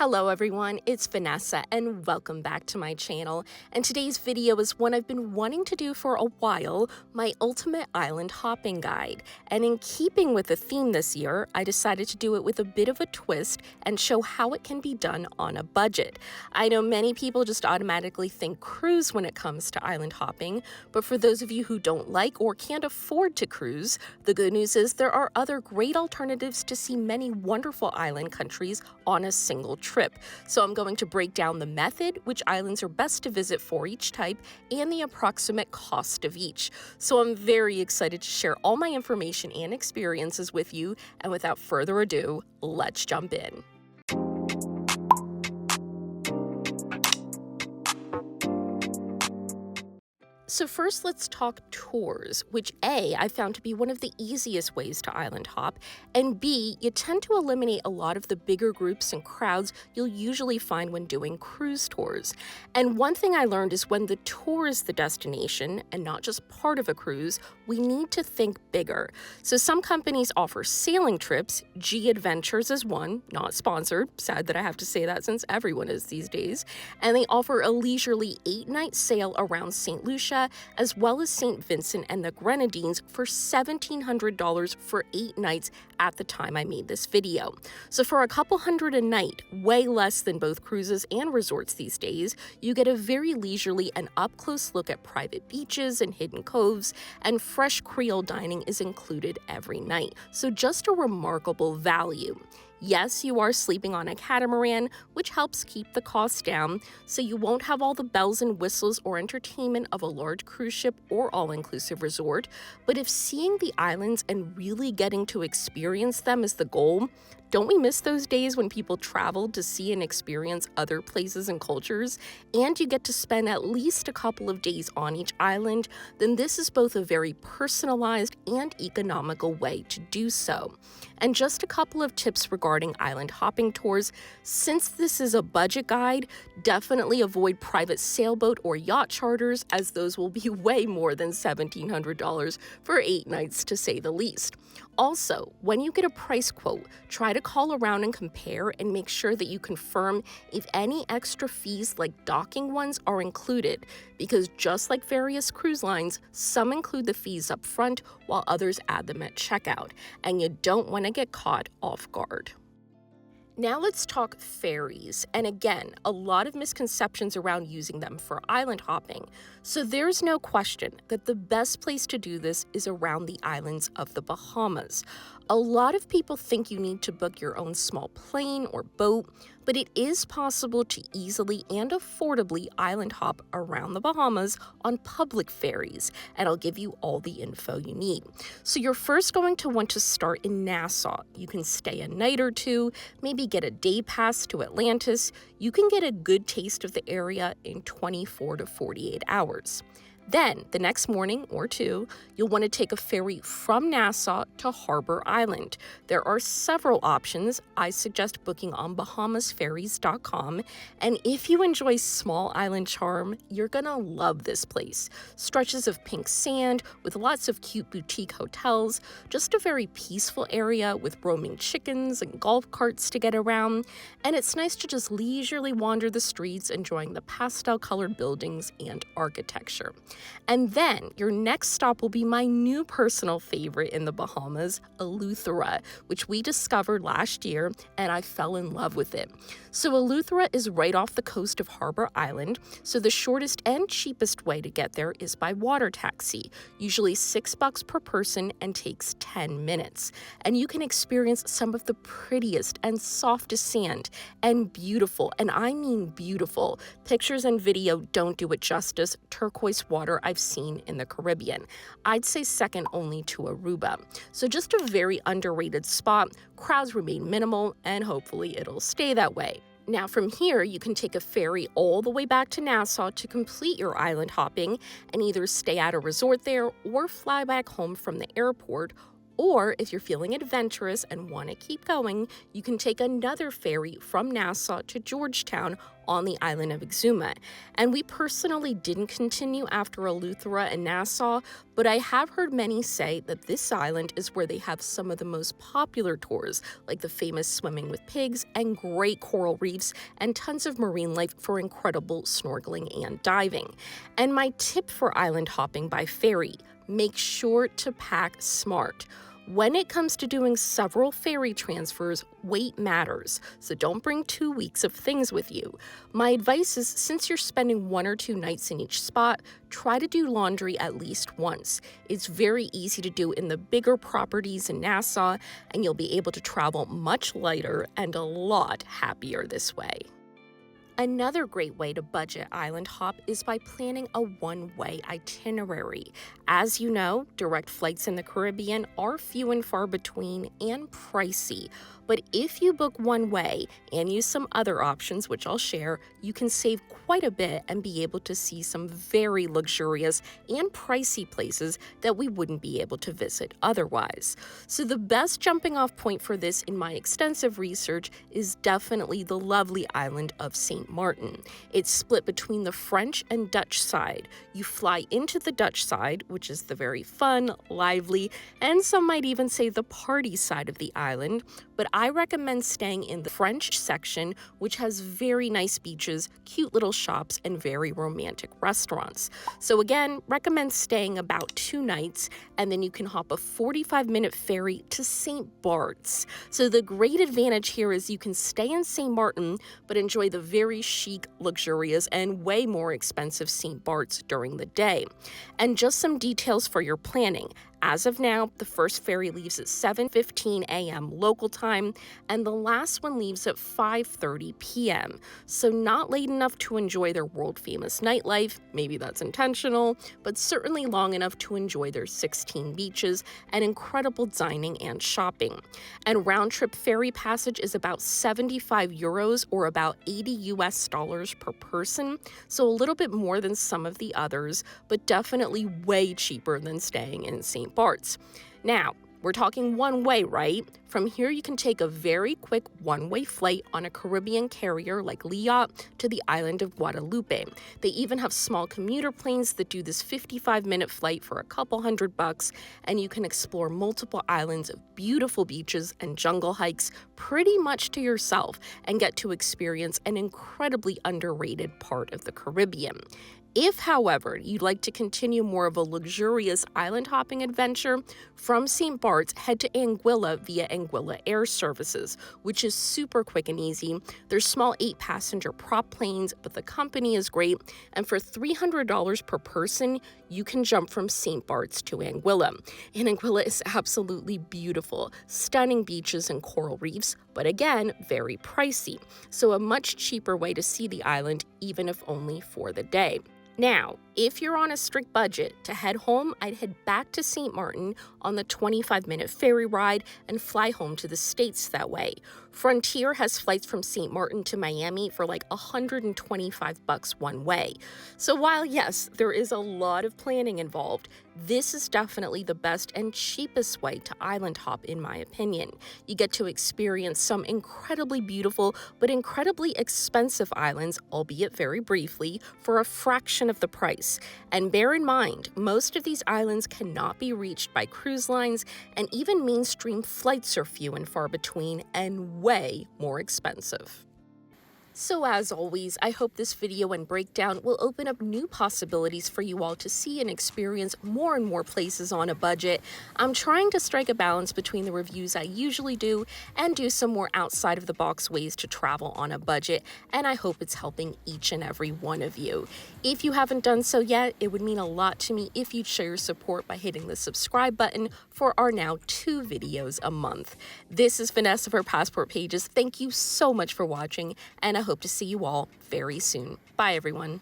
Hello everyone, it's Vanessa and welcome back to my channel. And today's video is one I've been wanting to do for a while, my ultimate island hopping guide. And in keeping with the theme this year, I decided to do it with a bit of a twist and show how it can be done on a budget. I know many people just automatically think cruise when it comes to island hopping, but for those of you who don't like or can't afford to cruise, the good news is there are other great alternatives to see many wonderful island countries on a single trip. So I'm going to break down the method, which islands are best to visit for each type, and the approximate cost of each. So I'm very excited to share all my information and experiences with you, and without further ado, let's jump in. So first, let's talk tours, which A, I found to be one of the easiest ways to island hop, and B, you tend to eliminate a lot of the bigger groups and crowds you'll usually find when doing cruise tours. And one thing I learned is when the tour is the destination and not just part of a cruise, we need to think bigger. So some companies offer sailing trips. G Adventures is one, not sponsored, sad that I have to say that since everyone is these days, and they offer a leisurely 8-night sail around St. Lucia as well as St. Vincent and the Grenadines for $1,700 for 8 nights at the time I made this video. So for a couple hundred a night, way less than both cruises and resorts these days, you get a very leisurely and up-close look at private beaches and hidden coves, and fresh Creole dining is included every night. So just a remarkable value. Yes, you are sleeping on a catamaran, which helps keep the cost down, so you won't have all the bells and whistles or entertainment of a large cruise ship or all-inclusive resort, but if seeing the islands and really getting to experience them is the goal, don't we miss those days when people traveled to see and experience other places and cultures, and you get to spend at least a couple of days on each island? Then this is both a very personalized and economical way to do so. And just a couple of tips regarding island hopping tours. Since this is a budget guide, definitely avoid private sailboat or yacht charters, as those will be way more than $1,700 for 8 nights to say the least. Also, when you get a price quote, try to call around and compare and make sure that you confirm if any extra fees like docking ones are included, because just like various cruise lines, some include the fees up front while others add them at checkout, and you don't want to get caught off guard. Now let's talk ferries, and again, a lot of misconceptions around using them for island hopping. So there's no question that the best place to do this is around the islands of the Bahamas. A lot of people think you need to book your own small plane or boat, but it is possible to easily and affordably island hop around the Bahamas on public ferries, and I'll give you all the info you need. So you're first going to want to start in Nassau. You can stay a night or two, maybe get a day pass to Atlantis. You can get a good taste of the area in 24 to 48 hours. Then, the next morning or two, you'll want to take a ferry from Nassau to Harbor Island. There are several options. I suggest booking on bahamasferries.com. And if you enjoy small island charm, you're gonna love this place. Stretches of pink sand with lots of cute boutique hotels, just a very peaceful area with roaming chickens and golf carts to get around. And it's nice to just leisurely wander the streets, enjoying the pastel-colored buildings and architecture. And then your next stop will be my new personal favorite in the Bahamas, Eleuthera, which we discovered last year, and I fell in love with it. So Eleuthera is right off the coast of Harbor Island, so the shortest and cheapest way to get there is by water taxi, usually $6 per person and takes 10 minutes. And you can experience some of the prettiest and softest sand, and beautiful, and I mean beautiful. Pictures and video don't do it justice, turquoise water I've seen in the Caribbean. I'd say second only to Aruba. So just a very underrated spot. Crowds remain minimal, and hopefully it'll stay that way. Now from here, you can take a ferry all the way back to Nassau to complete your island hopping and either stay at a resort there or fly back home from the airport, Or if you're feeling adventurous and want to keep going, you can take another ferry from Nassau to Georgetown on the island of Exuma. And we personally didn't continue after Eleuthera and Nassau, but I have heard many say that this island is where they have some of the most popular tours, like the famous swimming with pigs and great coral reefs and tons of marine life for incredible snorkeling and diving. And my tip for island hopping by ferry: make sure to pack smart. When it comes to doing several ferry transfers, weight matters, so don't bring 2 weeks of things with you. My advice is, since you're spending 1 or 2 nights in each spot, try to do laundry at least once. It's very easy to do in the bigger properties in Nassau, and you'll be able to travel much lighter and a lot happier this way. Another great way to budget island hop is by planning a one-way itinerary. As you know, direct flights in the Caribbean are few and far between and pricey. But if you book one way and use some other options, which I'll share, you can save quite a bit and be able to see some very luxurious and pricey places that we wouldn't be able to visit otherwise. So the best jumping off point for this in my extensive research is definitely the lovely island of St. Martin. It's split between the French and Dutch side. You fly into the Dutch side, which is the very fun, lively, and some might even say the party side of the island, but I recommend staying in the French section, which has very nice beaches, cute little shops, and very romantic restaurants. So again, recommend staying about 2 nights, and then you can hop a 45-minute ferry to St. Bart's. So the great advantage here is you can stay in St. Martin, but enjoy the very chic, luxurious, and way more expensive St. Bart's during the day. And just some details for your planning. As of now, the first ferry leaves at 7:15 a.m. local time, and the last one leaves at 5:30 p.m. So not late enough to enjoy their world-famous nightlife, maybe that's intentional, but certainly long enough to enjoy their 16 beaches and incredible dining and shopping. And round-trip ferry passage is about 75 euros or about $80 per person, so a little bit more than some of the others, but definitely way cheaper than staying in St. Bart's. Now, we're talking one way, right? From here, you can take a very quick one-way flight on a Caribbean carrier like Liat to the island of Guadalupe. They even have small commuter planes that do this 55-minute flight for a couple $100, and you can explore multiple islands of beautiful beaches and jungle hikes pretty much to yourself and get to experience an incredibly underrated part of the Caribbean. If, however, you'd like to continue more of a luxurious island hopping adventure, from St. Bart's, head to Anguilla via Anguilla Air Services, which is super quick and easy. There's small 8-passenger prop planes, but the company is great, and for $300 per person, you can jump from St. Bart's to Anguilla. And Anguilla is absolutely beautiful, stunning beaches and coral reefs, but again, very pricey. So a much cheaper way to see the island, even if only for the day. Now, if you're on a strict budget, to head home, I'd head back to St. Martin on the 25-minute ferry ride and fly home to the States that way. Frontier has flights from St. Martin to Miami for like $125 one way. So while yes, there is a lot of planning involved, this is definitely the best and cheapest way to island hop in my opinion. You get to experience some incredibly beautiful but incredibly expensive islands, albeit very briefly, for a fraction of the price. And bear in mind, most of these islands cannot be reached by cruise lines, and even mainstream flights are few and far between and way more expensive. So as always, I hope this video and breakdown will open up new possibilities for you all to see and experience more and more places on a budget. I'm trying to strike a balance between the reviews I usually do and do some more outside of the box ways to travel on a budget, and I hope it's helping each and every one of you. If you haven't done so yet, it would mean a lot to me if you'd show your support by hitting the subscribe button for our now 2 videos a month. This is Vanessa for Passport Pages. Thank you so much for watching, and I hope to see you all very soon. Bye, everyone.